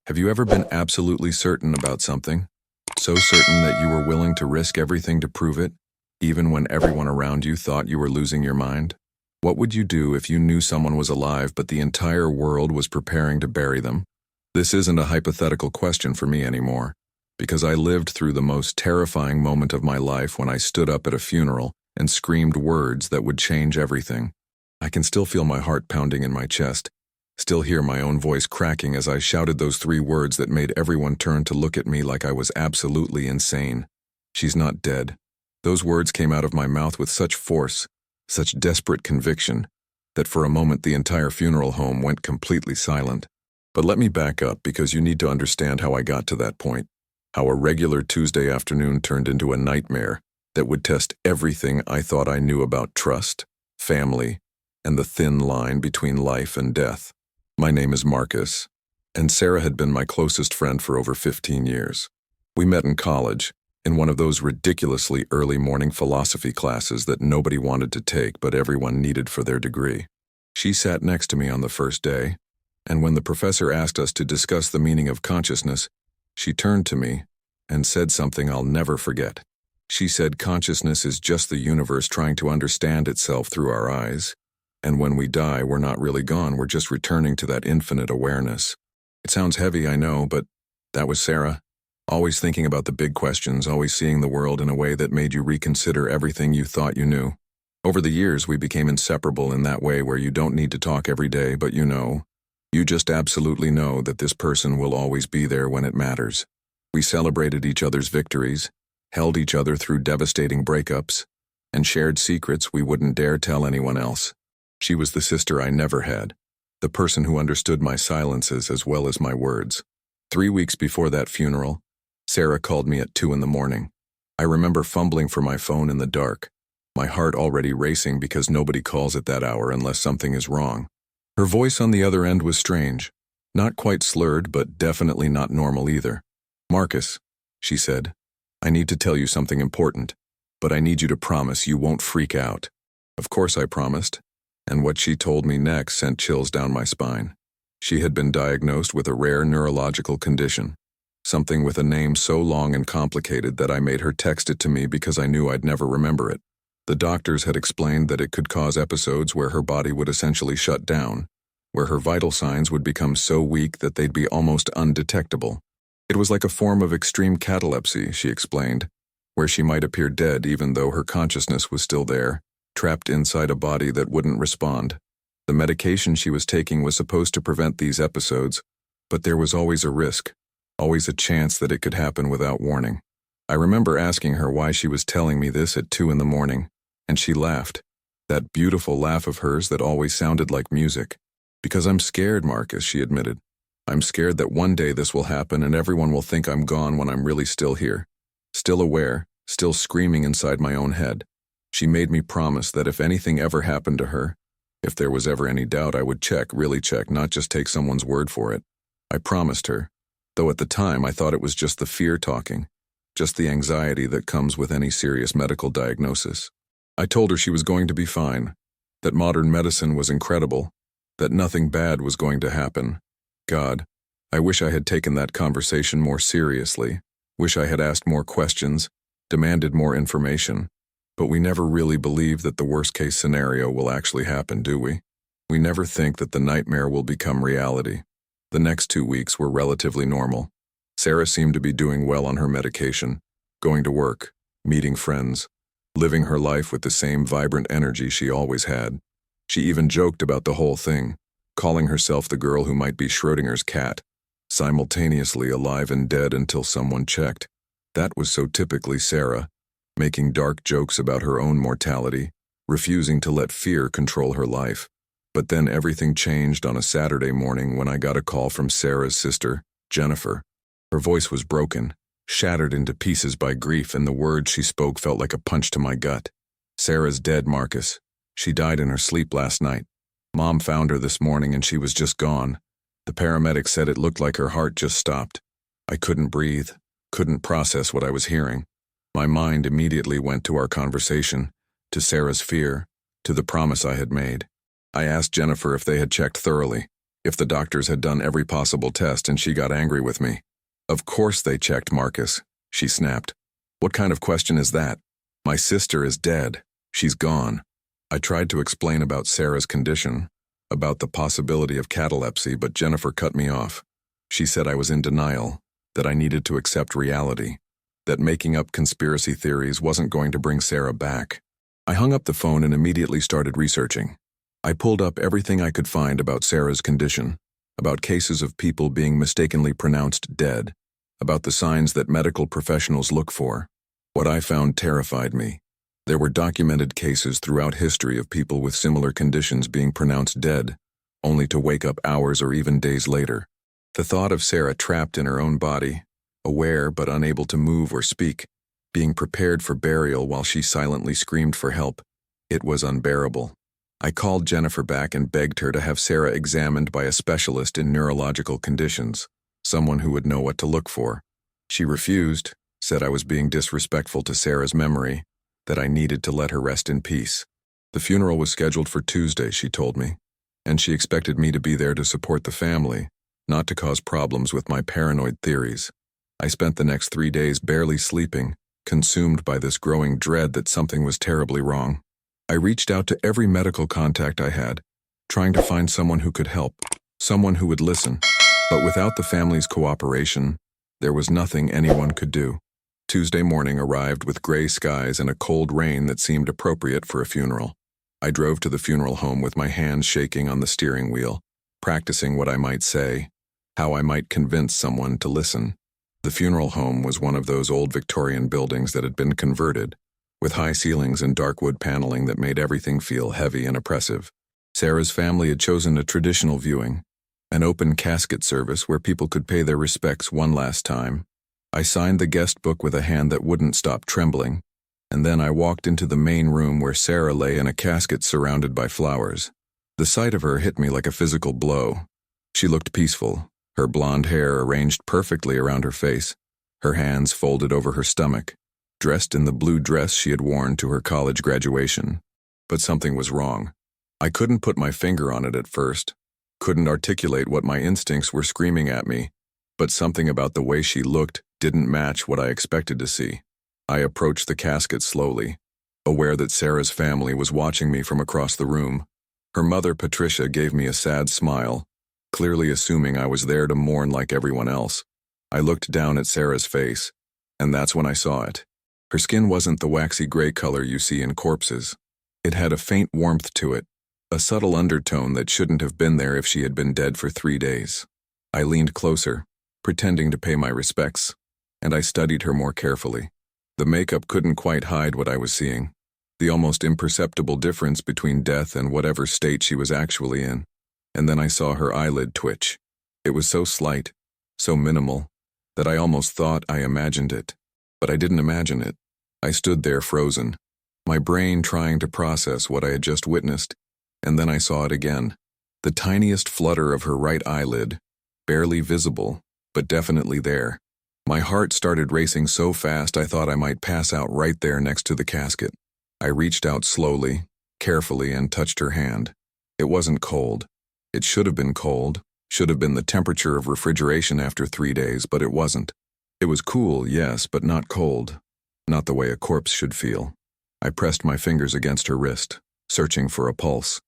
Have you ever been absolutely certain about something? So certain that you were willing to risk everything to prove it, even when everyone around you thought you were losing your mind? What would you do if you knew someone was alive but the entire world was preparing to bury them? This isn't a hypothetical question for me anymore, because I lived through the most terrifying moment of my life when I stood up at a funeral and screamed words that would change everything. I can still feel my heart pounding in my chest, still hear my own voice cracking as I shouted those 3 words that made everyone turn to look at me like I was absolutely insane. She's not dead. Those words came out of my mouth with such force, such desperate conviction, that for a moment the entire funeral home went completely silent. But let me back up, because you need to understand how I got to that point, how a regular Tuesday afternoon turned into a nightmare that would test everything I thought I knew about trust, family, and the thin line between life and death. My name is Marcus, and Sarah had been my closest friend for over 15 years. We met in college, in one of those ridiculously early morning philosophy classes that nobody wanted to take but everyone needed for their degree. She sat next to me on the first day, and when the professor asked us to discuss the meaning of consciousness, she turned to me and said something I'll never forget. She said consciousness is just the universe trying to understand itself through our eyes. And when we die, we're not really gone, we're just returning to that infinite awareness. It sounds heavy, I know, but that was Sarah. Always thinking about the big questions, always seeing the world in a way that made you reconsider everything you thought you knew. Over the years, we became inseparable in that way where you don't need to talk every day, but you just absolutely know that this person will always be there when it matters. We celebrated each other's victories, held each other through devastating breakups, and shared secrets we wouldn't dare tell anyone else. She was the sister I never had, the person who understood my silences as well as my words. 3 weeks before that funeral, Sarah called me at 2 a.m. I remember fumbling for my phone in the dark, my heart already racing because nobody calls at that hour unless something is wrong. Her voice on the other end was strange, not quite slurred, but definitely not normal either. "Marcus," she said, "I need to tell you something important, but I need you to promise you won't freak out." Of course I promised. And what she told me next sent chills down my spine. She had been diagnosed with a rare neurological condition, something with a name so long and complicated that I made her text it to me because I knew I'd never remember it. The doctors had explained that it could cause episodes where her body would essentially shut down, where her vital signs would become so weak that they'd be almost undetectable. It was like a form of extreme catalepsy, she explained, where she might appear dead even though her consciousness was still there, trapped inside a body that wouldn't respond. The medication she was taking was supposed to prevent these episodes, but there was always a risk, always a chance that it could happen without warning. I remember asking her why she was telling me this at 2 a.m, and she laughed, that beautiful laugh of hers that always sounded like music. "Because I'm scared, Marcus," she admitted. "I'm scared that one day this will happen and everyone will think I'm gone when I'm really still here, still aware, still screaming inside my own head." She made me promise that if anything ever happened to her, if there was ever any doubt, I would check, really check, not just take someone's word for it. I promised her, though at the time I thought it was just the fear talking, just the anxiety that comes with any serious medical diagnosis. I told her she was going to be fine, that modern medicine was incredible, that nothing bad was going to happen. God, I wish I had taken that conversation more seriously, wish I had asked more questions, demanded more information. But we never really believe that the worst-case scenario will actually happen, do we? We never think that the nightmare will become reality. The next 2 weeks were relatively normal. Sarah seemed to be doing well on her medication, going to work, meeting friends, living her life with the same vibrant energy she always had. She even joked about the whole thing, calling herself the girl who might be Schrodinger's cat, simultaneously alive and dead until someone checked. That was so typically Sarah, making dark jokes about her own mortality, refusing to let fear control her life. But then everything changed on a Saturday morning when I got a call from Sarah's sister, Jennifer. Her voice was broken, shattered into pieces by grief, and the words she spoke felt like a punch to my gut. "Sarah's dead, Marcus. She died in her sleep last night. Mom found her this morning and she was just gone. The paramedic said it looked like her heart just stopped." I couldn't breathe, couldn't process what I was hearing. My mind immediately went to our conversation, to Sarah's fear, to the promise I had made. I asked Jennifer if they had checked thoroughly, If the doctors had done every possible test and she got angry with me. Of course they checked, Marcus, she snapped. What kind of question is that? My sister is dead. She's gone. I tried to explain about Sarah's condition, about the possibility of catalepsy, but Jennifer cut me off. She said I was in denial, that I needed to accept reality, that making up conspiracy theories wasn't going to bring Sarah back. I hung up the phone and immediately started researching. I pulled up everything I could find about Sarah's condition, about cases of people being mistakenly pronounced dead, about the signs that medical professionals look for. What I found terrified me. There were documented cases throughout history of people with similar conditions being pronounced dead, only to wake up hours or even days later. The thought of Sarah trapped in her own body, aware but unable to move or speak, being prepared for burial while she silently screamed for help, it was unbearable. I called Jennifer back and begged her to have Sarah examined by a specialist in neurological conditions, someone who would know what to look for. She refused, said I was being disrespectful to Sarah's memory, that I needed to let her rest in peace. The funeral was scheduled for Tuesday, she told me, and she expected me to be there to support the family, not to cause problems with my paranoid theories. I spent the next 3 days barely sleeping, consumed by this growing dread that something was terribly wrong. I reached out to every medical contact I had, trying to find someone who could help, someone who would listen, but without the family's cooperation, there was nothing anyone could do. Tuesday morning arrived with gray skies and a cold rain that seemed appropriate for a funeral. I drove to the funeral home with my hands shaking on the steering wheel, practicing what I might say, how I might convince someone to listen. The funeral home was one of those old Victorian buildings that had been converted, with high ceilings and dark wood paneling that made everything feel heavy and oppressive. Sarah's family had chosen a traditional viewing, an open casket service where people could pay their respects one last time. I signed the guest book with a hand that wouldn't stop trembling, and then I walked into the main room where Sarah lay in a casket surrounded by flowers. The sight of her hit me like a physical blow. She looked peaceful, her blonde hair arranged perfectly around her face, her hands folded over her stomach, dressed in the blue dress she had worn to her college graduation. But something was wrong. I couldn't put my finger on it at first, couldn't articulate what my instincts were screaming at me, but something about the way she looked didn't match what I expected to see. I approached the casket slowly, aware that Sarah's family was watching me from across the room. Her mother, Patricia, gave me a sad smile, clearly assuming I was there to mourn like everyone else. I looked down at Sarah's face, and that's when I saw it. Her skin wasn't the waxy gray color you see in corpses. It had a faint warmth to it, a subtle undertone that shouldn't have been there if she had been dead for 3 days. I leaned closer, pretending to pay my respects, and I studied her more carefully. The makeup couldn't quite hide what I was seeing, the almost imperceptible difference between death and whatever state she was actually in. And then I saw her eyelid twitch. It was so slight, so minimal, that I almost thought I imagined it. But I didn't imagine it. I stood there frozen, my brain trying to process what I had just witnessed, and then I saw it again. The tiniest flutter of her right eyelid, barely visible, but definitely there. My heart started racing so fast I thought I might pass out right there next to the casket. I reached out slowly, carefully, and touched her hand. It wasn't cold. It should have been cold, should have been the temperature of refrigeration after 3 days, but it wasn't. It was cool, yes, but not cold. Not the way a corpse should feel. I pressed my fingers against her wrist, searching for a pulse,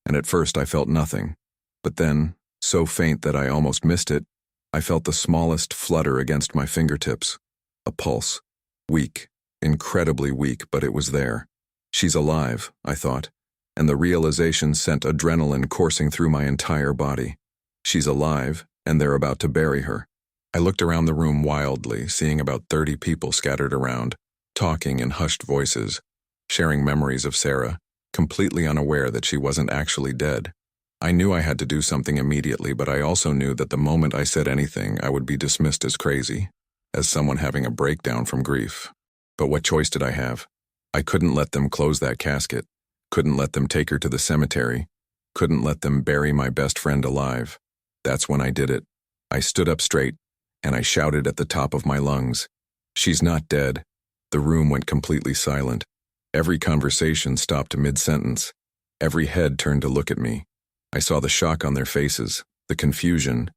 and at first I felt nothing. But then, so faint that I almost missed it, I felt the smallest flutter against my fingertips. A pulse. Weak, incredibly weak, but it was there. She's alive, I thought, and the realization sent adrenaline coursing through my entire body. She's alive, and they're about to bury her. I looked around the room wildly, seeing about 30 people scattered around, talking in hushed voices, sharing memories of Sarah, completely unaware that she wasn't actually dead. I knew I had to do something immediately, but I also knew that the moment I said anything, I would be dismissed as crazy, as someone having a breakdown from grief. But what choice did I have? I couldn't let them close that casket, couldn't let them take her to the cemetery, couldn't let them bury my best friend alive. That's when I did it. I stood up straight, and I shouted at the top of my lungs, "She's not dead." The room went completely silent. Every conversation stopped mid-sentence. Every head turned to look at me. I saw the shock on their faces, the confusion,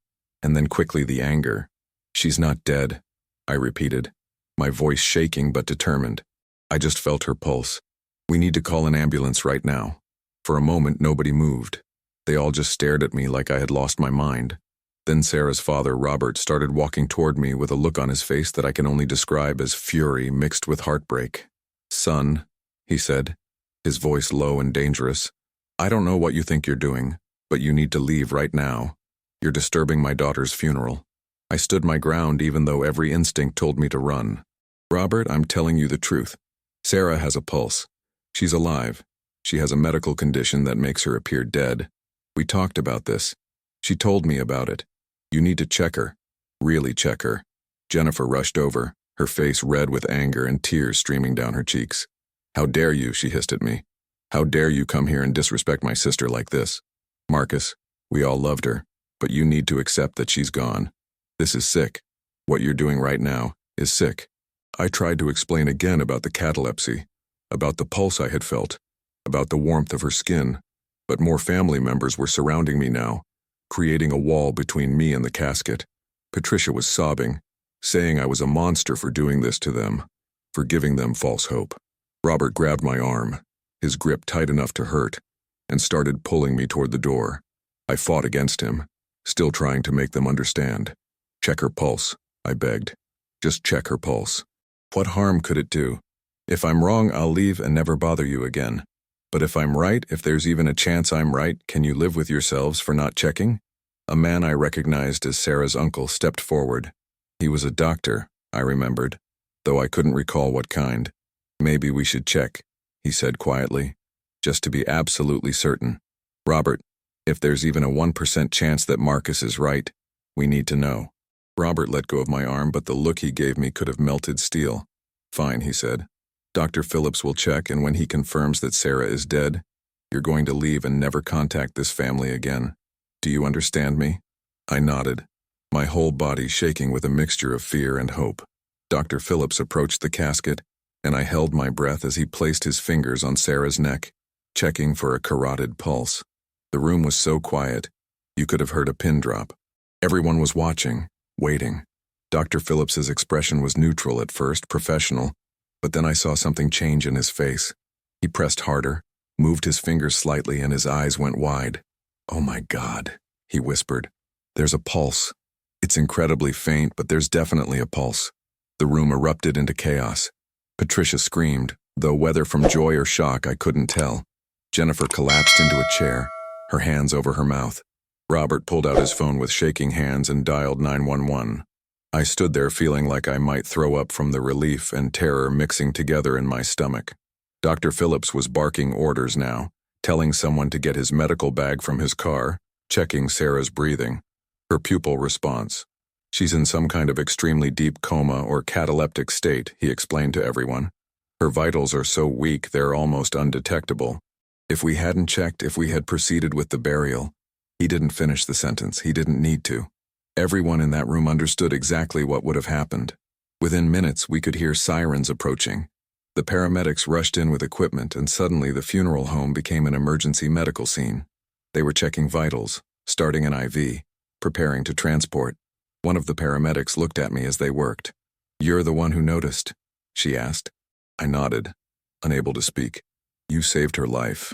and then quickly the anger. "She's not dead," I repeated, my voice shaking but determined. I just felt her pulse. "We need to call an ambulance right now." For a moment, nobody moved. They all just stared at me like I had lost my mind. Then Sarah's father, Robert, started walking toward me with a look on his face that I can only describe as fury mixed with heartbreak. "Son," he said, his voice low and dangerous, "I don't know what you think you're doing, but you need to leave right now. You're disturbing my daughter's funeral." I stood my ground even though every instinct told me to run. "Robert, I'm telling you the truth. Sarah has a pulse. She's alive. She has a medical condition that makes her appear dead. We talked about this. She told me about it. You need to check her. Really check her." Jennifer rushed over, her face red with anger and tears streaming down her cheeks. "How dare you," she hissed at me. "How dare you come here and disrespect my sister like this? Marcus, we all loved her, but you need to accept that she's gone. This is sick. What you're doing right now is sick." I tried to explain again about the catalepsy, about the pulse I had felt, about the warmth of her skin, but more family members were surrounding me now, creating a wall between me and the casket. Patricia was sobbing, saying I was a monster for doing this to them, for giving them false hope. Robert grabbed my arm, his grip tight enough to hurt, and started pulling me toward the door. I fought against him, still trying to make them understand. "Check her pulse," I begged. "Just check her pulse. What harm could it do? If I'm wrong, I'll leave and never bother you again. But if I'm right, if there's even a chance I'm right, can you live with yourselves for not checking?" A man I recognized as Sarah's uncle stepped forward. He was a doctor, I remembered, though I couldn't recall what kind. "Maybe we should check," he said quietly, "just to be absolutely certain. Robert, if there's even a 1% chance that Marcus is right, we need to know." Robert let go of my arm, but the look he gave me could have melted steel. "Fine," he said. "Dr. Phillips will check, and when he confirms that Sarah is dead, you're going to leave and never contact this family again. Do you understand me?" I nodded, my whole body shaking with a mixture of fear and hope. Dr. Phillips approached the casket, and I held my breath as he placed his fingers on Sarah's neck, checking for a carotid pulse. The room was so quiet, you could have heard a pin drop. Everyone was watching, waiting. Dr. Phillips's expression was neutral at first, professional, but then I saw something change in his face. He pressed harder, moved his fingers slightly, and his eyes went wide. "Oh my God," he whispered. "There's a pulse. It's incredibly faint, but there's definitely a pulse." The room erupted into chaos. Patricia screamed, though whether from joy or shock I couldn't tell. Jennifer collapsed into a chair, her hands over her mouth. Robert pulled out his phone with shaking hands and dialed 911. I stood there feeling like I might throw up from the relief and terror mixing together in my stomach. Dr. Phillips was barking orders now, telling someone to get his medical bag from his car, checking Sarah's breathing. Her pupil response. "She's in some kind of extremely deep coma or cataleptic state," he explained to everyone. "Her vitals are so weak they're almost undetectable. If we hadn't checked, if we had proceeded with the burial." He didn't finish the sentence. He didn't need to. Everyone in that room understood exactly what would have happened. Within minutes, we could hear sirens approaching. The paramedics rushed in with equipment, and suddenly the funeral home became an emergency medical scene. They were checking vitals, starting an IV, preparing to transport. One of the paramedics looked at me as they worked. "You're the one who noticed?" she asked. I nodded, unable to speak. "You saved her life,"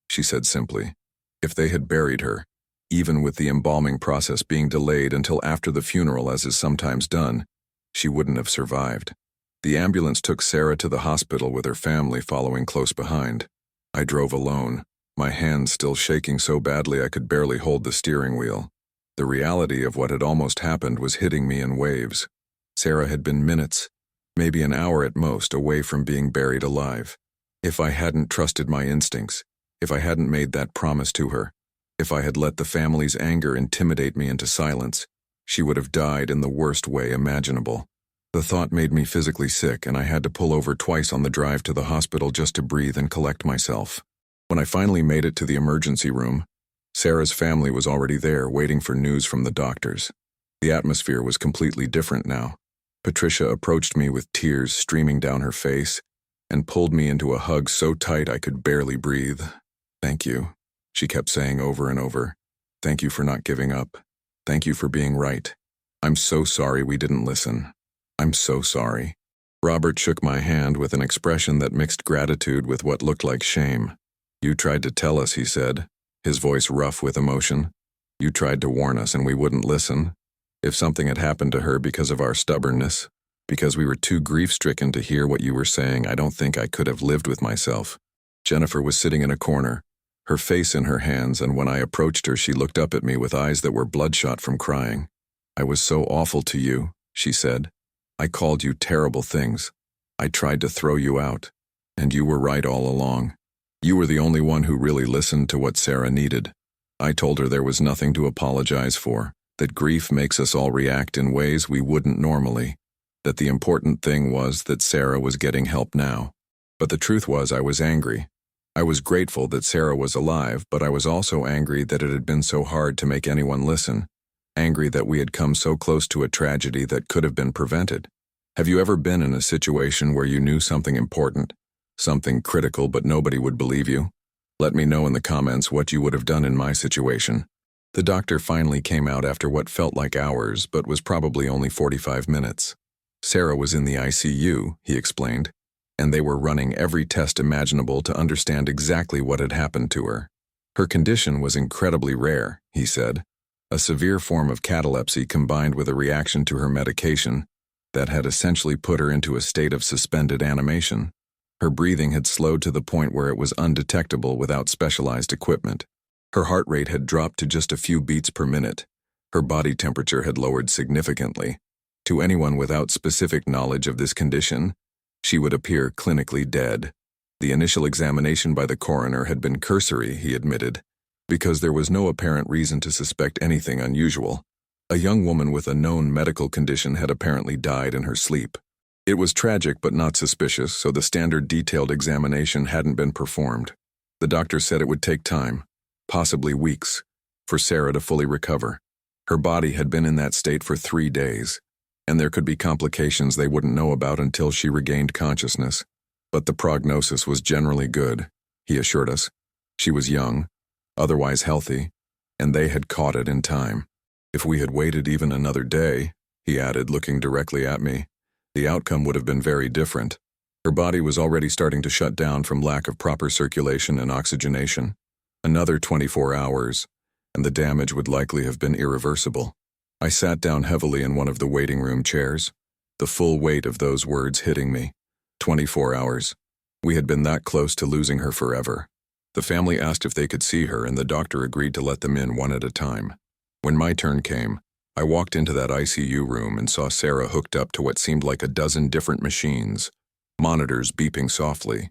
she said simply. "If they had buried her, even with the embalming process being delayed until after the funeral as is sometimes done, she wouldn't have survived." The ambulance took Sarah to the hospital with her family following close behind. I drove alone, my hands still shaking so badly I could barely hold the steering wheel. The reality of what had almost happened was hitting me in waves. Sarah had been minutes, maybe an hour at most, away from being buried alive. If I hadn't trusted my instincts, if I hadn't made that promise to her, if I had let the family's anger intimidate me into silence, she would have died in the worst way imaginable. The thought made me physically sick, and I had to pull over twice on the drive to the hospital just to breathe and collect myself. When I finally made it to the emergency room, Sarah's family was already there, waiting for news from the doctors. The atmosphere was completely different now. Patricia approached me with tears streaming down her face and pulled me into a hug so tight I could barely breathe. "Thank you," she kept saying over and over. "Thank you for not giving up." Thank you for being right. I'm so sorry we didn't listen. I'm so sorry. Robert shook my hand with an expression that mixed gratitude with what looked like shame. You tried to tell us, he said, his voice rough with emotion. You tried to warn us and we wouldn't listen. If something had happened to her because of our stubbornness, because we were too grief-stricken to hear what you were saying, I don't think I could have lived with myself. Jennifer was sitting in a corner, her face in her hands, and when I approached her, she looked up at me with eyes that were bloodshot from crying. I was so awful to you, she said. I called you terrible things. I tried to throw you out. And you were right all along. You were the only one who really listened to what Sarah needed. I told her there was nothing to apologize for, that grief makes us all react in ways we wouldn't normally, that the important thing was that Sarah was getting help now. But the truth was I was angry. I was grateful that Sarah was alive, but I was also angry that it had been so hard to make anyone listen. Angry that we had come so close to a tragedy that could have been prevented. Have you ever been in a situation where you knew something important, something critical, but nobody would believe you? Let me know in the comments what you would have done in my situation. The doctor finally came out after what felt like hours, but was probably only 45 minutes. Sarah was in the ICU, he explained, and they were running every test imaginable to understand exactly what had happened to her. Her condition was incredibly rare, he said. A severe form of catalepsy combined with a reaction to her medication that had essentially put her into a state of suspended animation. Her breathing had slowed to the point where it was undetectable without specialized equipment. Her heart rate had dropped to just a few beats per minute. Her body temperature had lowered significantly. To anyone without specific knowledge of this condition, she would appear clinically dead. The initial examination by the coroner had been cursory, he admitted, because there was no apparent reason to suspect anything unusual. A young woman with a known medical condition had apparently died in her sleep. It was tragic but not suspicious, so the standard detailed examination hadn't been performed. The doctor said it would take time, possibly weeks, for Sarah to fully recover. Her body had been in that state for 3 days, and there could be complications they wouldn't know about until she regained consciousness. But the prognosis was generally good, he assured us. She was young, otherwise healthy, and they had caught it in time. If we had waited even another day, he added, looking directly at me, the outcome would have been very different. Her body was already starting to shut down from lack of proper circulation and oxygenation. Another 24 hours, and the damage would likely have been irreversible. I sat down heavily in one of the waiting room chairs, the full weight of those words hitting me. 24 hours. We had been that close to losing her forever. The family asked if they could see her, and the doctor agreed to let them in one at a time. When my turn came, I walked into that ICU room and saw Sarah hooked up to what seemed like a dozen different machines, monitors beeping softly,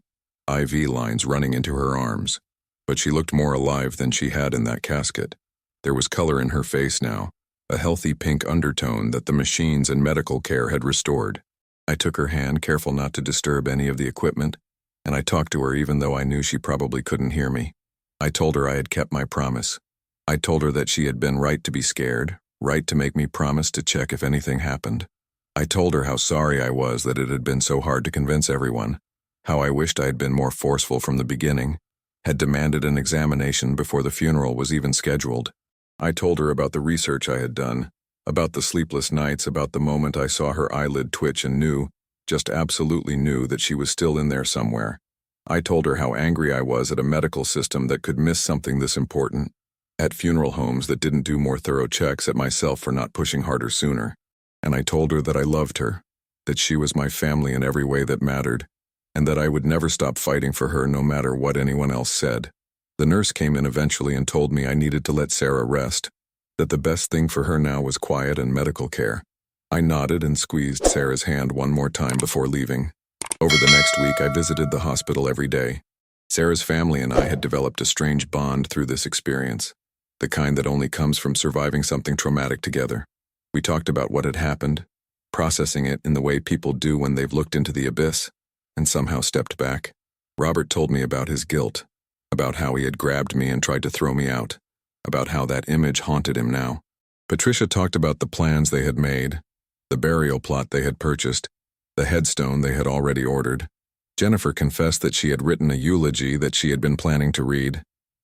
IV lines running into her arms. But she looked more alive than she had in that casket. There was color in her face now, a healthy pink undertone that the machines and medical care had restored. I took her hand, careful not to disturb any of the equipment, and I talked to her even though I knew she probably couldn't hear me. I told her I had kept my promise. I told her that she had been right to be scared, right to make me promise to check if anything happened. I told her how sorry I was that it had been so hard to convince everyone, how I wished I had been more forceful from the beginning, had demanded an examination before the funeral was even scheduled. I told her about the research I had done, about the sleepless nights, about the moment I saw her eyelid twitch and knew, just absolutely knew, that she was still in there somewhere. I told her how angry I was at a medical system that could miss something this important, at funeral homes that didn't do more thorough checks, at myself for not pushing harder sooner. And I told her that I loved her, that she was my family in every way that mattered, and that I would never stop fighting for her no matter what anyone else said. The nurse came in eventually and told me I needed to let Sarah rest, that the best thing for her now was quiet and medical care. I nodded and squeezed Sarah's hand one more time before leaving. Over the next week, I visited the hospital every day. Sarah's family and I had developed a strange bond through this experience, the kind that only comes from surviving something traumatic together. We talked about what had happened, processing it in the way people do when they've looked into the abyss and somehow stepped back. Robert told me about his guilt, about how he had grabbed me and tried to throw me out, about how that image haunted him now. Patricia talked about the plans they had made, the burial plot they had purchased, the headstone they had already ordered. Jennifer confessed that she had written a eulogy that she had been planning to read,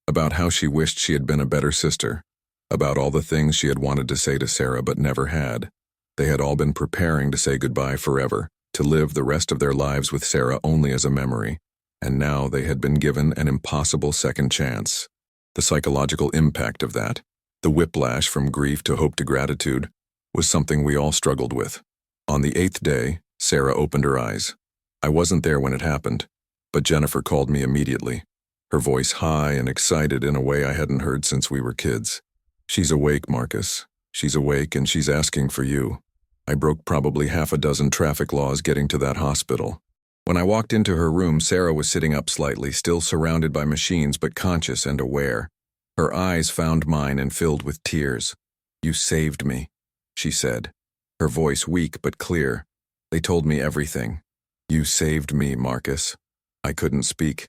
about how she wished she had been a better sister, about all the things she had wanted to say to Sarah but never had. They had all been preparing to say goodbye forever, to live the rest of their lives with Sarah only as a memory, and now they had been given an impossible second chance. The psychological impact of that, the whiplash from grief to hope to gratitude, was something we all struggled with. On the 8th day, Sarah opened her eyes. I wasn't there when it happened, but Jennifer called me immediately, her voice high and excited in a way I hadn't heard since we were kids. "She's awake, Marcus. She's awake and she's asking for you." I broke probably half a dozen traffic laws getting to that hospital. When I walked into her room, Sarah was sitting up slightly, still surrounded by machines but conscious and aware. Her eyes found mine and filled with tears. "You saved me," she said, her voice weak but clear. "They told me everything. You saved me, Marcus." I couldn't speak.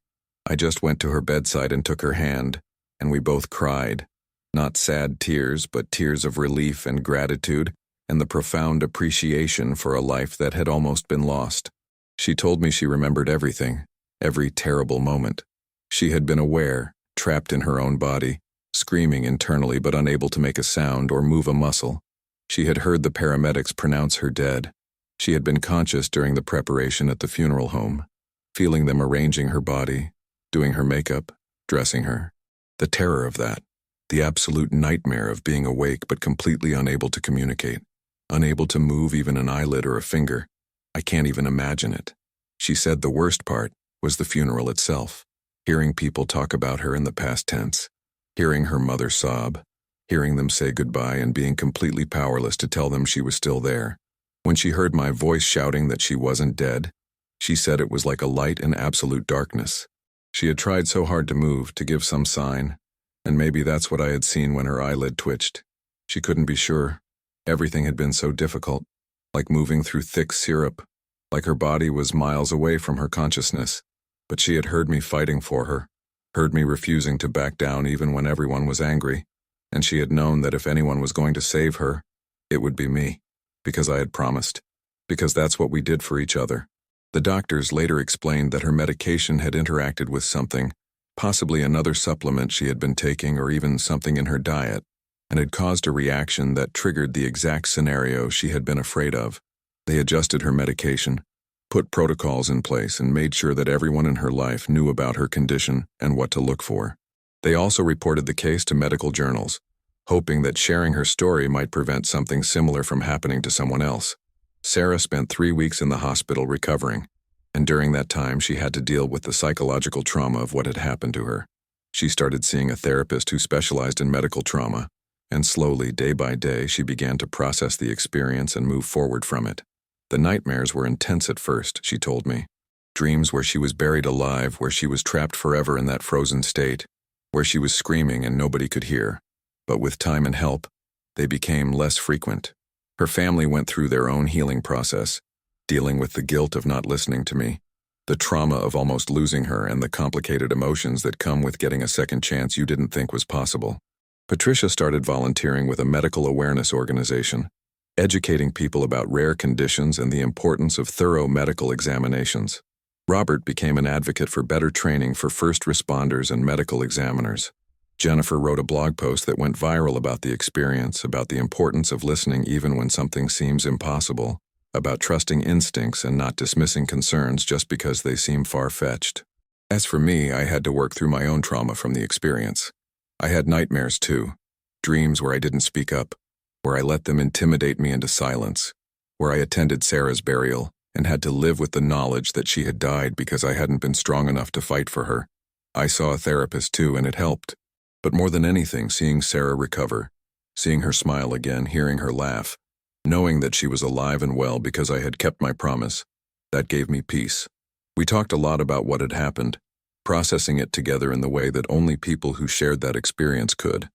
I just went to her bedside and took her hand, and we both cried. Not sad tears, but tears of relief and gratitude, and the profound appreciation for a life that had almost been lost. She told me she remembered everything, every terrible moment. She had been aware, trapped in her own body, screaming internally but unable to make a sound or move a muscle. She had heard the paramedics pronounce her dead. She had been conscious during the preparation at the funeral home, feeling them arranging her body, doing her makeup, dressing her. The terror of that, the absolute nightmare of being awake but completely unable to communicate, unable to move even an eyelid or a finger. I can't even imagine it. She said the worst part was the funeral itself, hearing people talk about her in the past tense, hearing her mother sob, hearing them say goodbye and being completely powerless to tell them she was still there. When she heard my voice shouting that she wasn't dead, she said it was like a light in absolute darkness. She had tried so hard to move, to give some sign, and maybe that's what I had seen when her eyelid twitched. She couldn't be sure. Everything had been so difficult, like moving through thick syrup, like her body was miles away from her consciousness. But she had heard me fighting for her, heard me refusing to back down even when everyone was angry, and she had known that if anyone was going to save her, it would be me, because I had promised, because that's what we did for each other. The doctors later explained that her medication had interacted with something, possibly another supplement she had been taking or even something in her diet, and had caused a reaction that triggered the exact scenario she had been afraid of. They adjusted her medication, put protocols in place, and made sure that everyone in her life knew about her condition and what to look for. They also reported the case to medical journals, hoping that sharing her story might prevent something similar from happening to someone else. Sarah spent 3 weeks in the hospital recovering, and during that time she had to deal with the psychological trauma of what had happened to her. She started seeing a therapist who specialized in medical trauma, and slowly, day by day, she began to process the experience and move forward from it. The nightmares were intense at first, she told me. Dreams where she was buried alive, where she was trapped forever in that frozen state, where she was screaming and nobody could hear. But with time and help, they became less frequent. Her family went through their own healing process, dealing with the guilt of not listening to me, the trauma of almost losing her, and the complicated emotions that come with getting a second chance you didn't think was possible. Patricia started volunteering with a medical awareness organization, educating people about rare conditions and the importance of thorough medical examinations. Robert became an advocate for better training for first responders and medical examiners. Jennifer wrote a blog post that went viral about the experience, about the importance of listening even when something seems impossible, about trusting instincts and not dismissing concerns just because they seem far-fetched. As for me, I had to work through my own trauma from the experience. I had nightmares too, dreams where I didn't speak up, where I let them intimidate me into silence, where I attended Sarah's burial and had to live with the knowledge that she had died because I hadn't been strong enough to fight for her. I saw a therapist too, and it helped. But more than anything, seeing Sarah recover, seeing her smile again, hearing her laugh, knowing that she was alive and well because I had kept my promise, that gave me peace. We talked a lot about what had happened, processing it together in the way that only people who shared that experience could.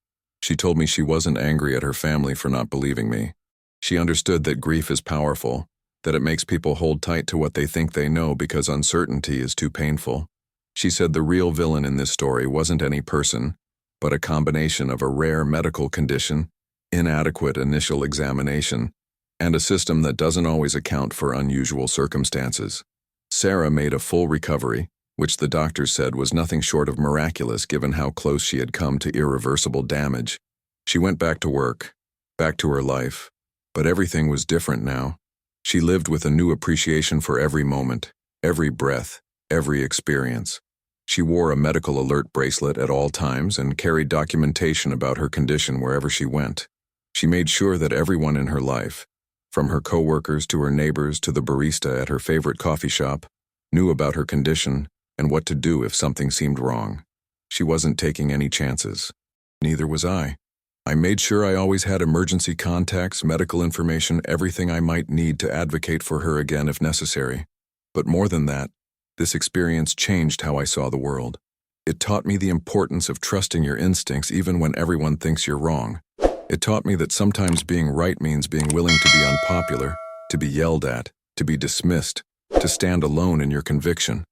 She told me she wasn't angry at her family for not believing me. She understood that grief is powerful, that it makes people hold tight to what they think they know because uncertainty is too painful. She said the real villain in this story wasn't any person, but a combination of a rare medical condition, inadequate initial examination, and a system that doesn't always account for unusual circumstances. Sarah made a full recovery, which the doctors said was nothing short of miraculous given how close she had come to irreversible damage. She went back to work, back to her life, but everything was different now. She lived with a new appreciation for every moment, every breath, every experience. She wore a medical alert bracelet at all times and carried documentation about her condition wherever she went. She made sure that everyone in her life, from her coworkers to her neighbors to the barista at her favorite coffee shop, knew about her condition and what to do if something seemed wrong. She wasn't taking any chances. Neither was I. I made sure I always had emergency contacts, medical information, everything I might need to advocate for her again if necessary. But more than that, this experience changed how I saw the world. It taught me the importance of trusting your instincts even when everyone thinks you're wrong. It taught me that sometimes being right means being willing to be unpopular, to be yelled at, to be dismissed, to stand alone in your conviction.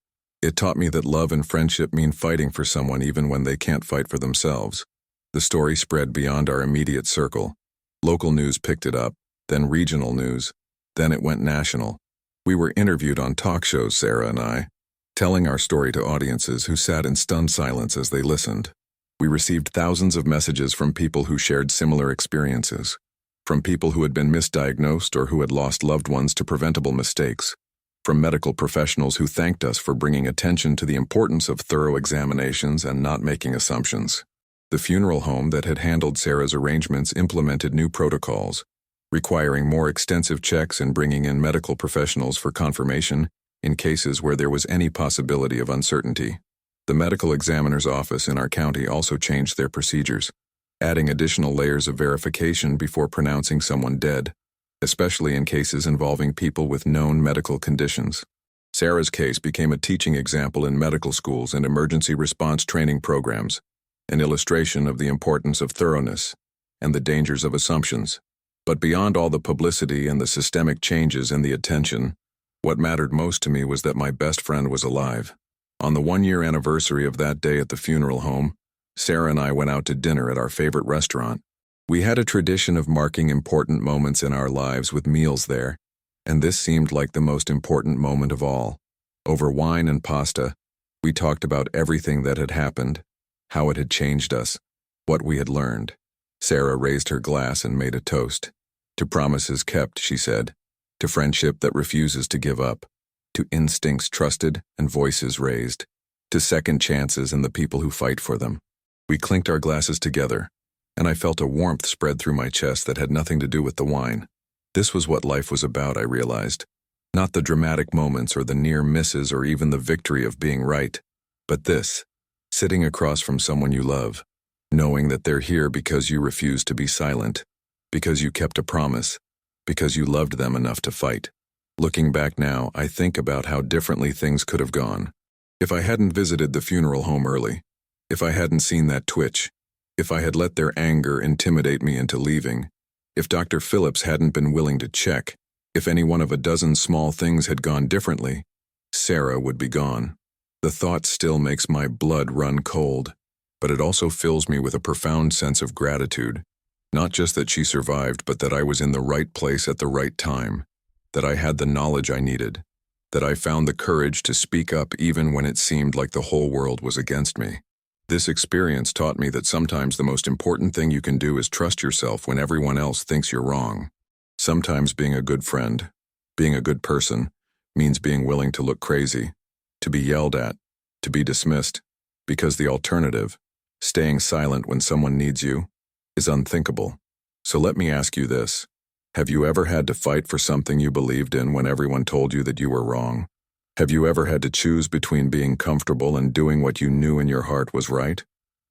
It taught me that love and friendship mean fighting for someone even when they can't fight for themselves. The story spread beyond our immediate circle. Local news picked it up, then regional news, then it went national. We were interviewed on talk shows, Sarah and I, telling our story to audiences who sat in stunned silence as they listened. We received thousands of messages from people who shared similar experiences, from people who had been misdiagnosed or who had lost loved ones to preventable mistakes, from medical professionals who thanked us for bringing attention to the importance of thorough examinations and not making assumptions. The funeral home that had handled Sarah's arrangements implemented new protocols, requiring more extensive checks and bringing in medical professionals for confirmation in cases where there was any possibility of uncertainty. The medical examiner's office in our county also changed their procedures, adding additional layers of verification before pronouncing someone dead, especially in cases involving people with known medical conditions. Sarah's case became a teaching example in medical schools and emergency response training programs, an illustration of the importance of thoroughness and the dangers of assumptions. But beyond all the publicity and the systemic changes and the attention, what mattered most to me was that my best friend was alive. On the 1-year anniversary of that day at the funeral home, Sarah and I went out to dinner at our favorite restaurant. We had a tradition of marking important moments in our lives with meals there, and this seemed like the most important moment of all. Over wine and pasta, we talked about everything that had happened, how it had changed us, what we had learned. Sarah raised her glass and made a toast. To promises kept, she said, to friendship that refuses to give up, to instincts trusted and voices raised, to second chances and the people who fight for them. We clinked our glasses together, and I felt a warmth spread through my chest that had nothing to do with the wine. This was what life was about, I realized. Not the dramatic moments or the near misses or even the victory of being right, but this, sitting across from someone you love, knowing that they're here because you refused to be silent, because you kept a promise, because you loved them enough to fight. Looking back now, I think about how differently things could have gone. If I hadn't visited the funeral home early, if I hadn't seen that twitch, if I had let their anger intimidate me into leaving, if Dr. Phillips hadn't been willing to check, if any one of a dozen small things had gone differently, Sarah would be gone. The thought still makes my blood run cold, but it also fills me with a profound sense of gratitude. Not just that she survived, but that I was in the right place at the right time, that I had the knowledge I needed, that I found the courage to speak up even when it seemed like the whole world was against me. This experience taught me that sometimes the most important thing you can do is trust yourself when everyone else thinks you're wrong. Sometimes being a good friend, being a good person, means being willing to look crazy, to be yelled at, to be dismissed, because the alternative, staying silent when someone needs you, is unthinkable. So let me ask you this. Have you ever had to fight for something you believed in when everyone told you that you were wrong? Have you ever had to choose between being comfortable and doing what you knew in your heart was right?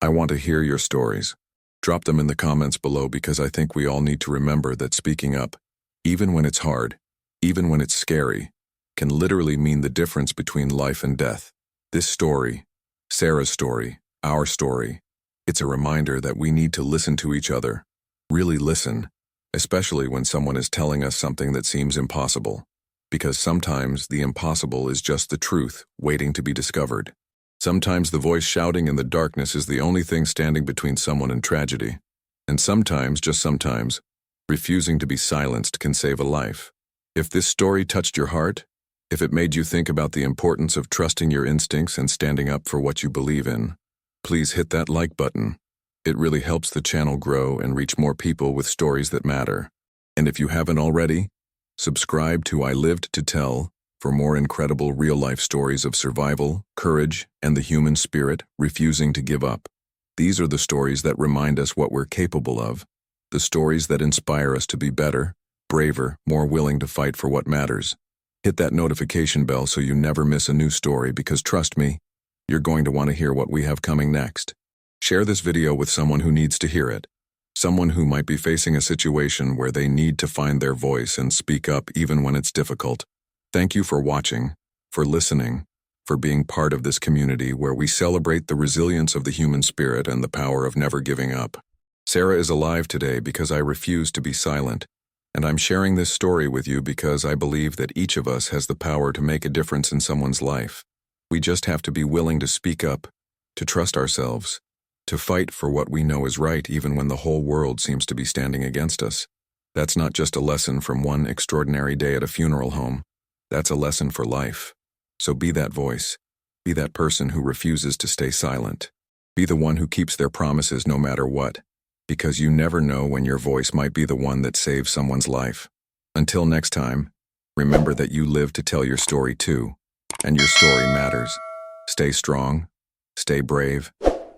I want to hear your stories. Drop them in the comments below because I think we all need to remember that speaking up, even when it's hard, even when it's scary, can literally mean the difference between life and death. This story, Sarah's story, our story, it's a reminder that we need to listen to each other. Really listen, especially when someone is telling us something that seems impossible. Because sometimes the impossible is just the truth waiting to be discovered. Sometimes the voice shouting in the darkness is the only thing standing between someone and tragedy. And sometimes, just sometimes, refusing to be silenced can save a life. If this story touched your heart, if it made you think about the importance of trusting your instincts and standing up for what you believe in, please hit that like button. It really helps the channel grow and reach more people with stories that matter. And if you haven't already, subscribe to I Lived to Tell for more incredible real-life stories of survival, courage, and the human spirit refusing to give up. These are the stories that remind us what we're capable of, the stories that inspire us to be better, braver, more willing to fight for what matters. Hit that notification bell so you never miss a new story, because trust me, you're going to want to hear what we have coming next. Share this video with someone who needs to hear it, someone who might be facing a situation where they need to find their voice and speak up even when it's difficult. Thank you for watching, for listening, for being part of this community where we celebrate the resilience of the human spirit and the power of never giving up. Sarah is alive today because I refuse to be silent, and I'm sharing this story with you because I believe that each of us has the power to make a difference in someone's life. We just have to be willing to speak up, to trust ourselves, to fight for what we know is right even when the whole world seems to be standing against us. That's not just a lesson from one extraordinary day at a funeral home. That's a lesson for life. So be that voice. Be that person who refuses to stay silent. Be the one who keeps their promises no matter what, because you never know when your voice might be the one that saves someone's life. Until next time, remember that you live to tell your story too, and your story matters. Stay strong, stay brave,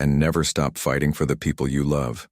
and never stop fighting for the people you love.